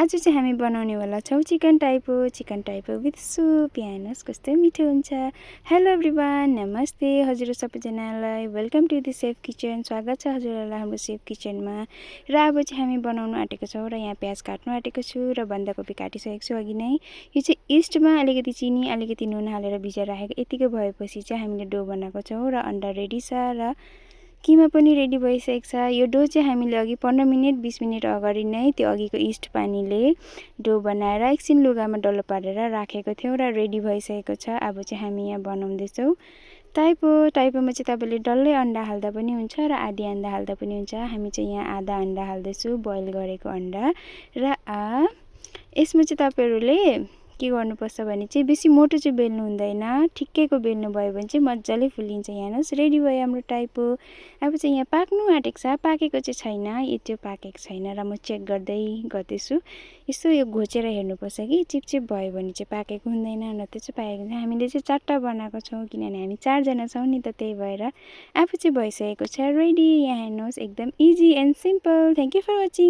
आज चाहिँ हामी बनाउनेवाला छौँ चिकन टाइपो विथ सुप। यहाँ हेर्नुहोस् कस्तो मिठो हुन्छ। हेलो एभ्रिवान, नमस्ते हजुर सबैजनालाई। Welcome to the safe kitchen. स्वागत छ हजुरहरूलाई हाम्रो सेफ किचनमा। र अब चाहिँ हामी बनाउनु आँटेको छौँ र यहाँ प्याज काट्नु आँटेको छु र बन्दाकोपी काटिसकेको छु अघि नै। यो चाहिँ इस्टमा अलिकति चिनी अलिकति नुन हालेर भिजाएर राखेको। यतिकै भएपछि चाहिँ हामीले डो बनाएको छौँ र अन्डा रेडी छ र किमा पनि रेडी भइसकेको छ। यो डो चाहिँ हामीले अघि 15 मिनट 20 मिनट अगाडि नै त्यो अघिको इस्ट पानीले डो बनाएर एकछिन लुगामा डल्लो पारेर राखेको थियौँ र रेडी भइसकेको छ। अब चाहिँ हामी यहाँ बनाउँदैछौँ टाइपोमा चाहिँ तपाईँले डल्लै अन्डा हाल्दा पनि हुन्छ र आधी अन्डा हाल्दा पनि हुन्छ। हामी चाहिँ यहाँ आधा अन्डा हाल्दैछु, बोइल गरेको अन्डा। र यसमा चाहिँ तपाईँहरूले के गर्नुपर्छ भने चाहिँ बेसी मोटो चाहिँ बेल्नु हुँदैन, ठिक्कैको बेल्नु भयो भने चाहिँ मजाले फुलिन्छ। यहाँ हेर्नुहोस् रेडी भयो हाम्रो टाइपो। अब चाहिँ यहाँ पाक्नु आँटेको छ, पाकेको चाहिँ छैन, यो त्यो पाकेको छैन र म चेक गर्दैछु। यसो यो घोचेर हेर्नुपर्छ कि चिपचिप भयो भने चाहिँ पाकेको हुँदैन, नत्र चाहिँ पाकेको हुन्छ। हामीले चाहिँ 4टा बनाएको छौँ किनभने हामी 4जना छौँ नि त, त्यही भएर। अब चाहिँ भइसकेको छ रेडी। यहाँ हेर्नुहोस् एकदम easy and simple. Thank you for watching.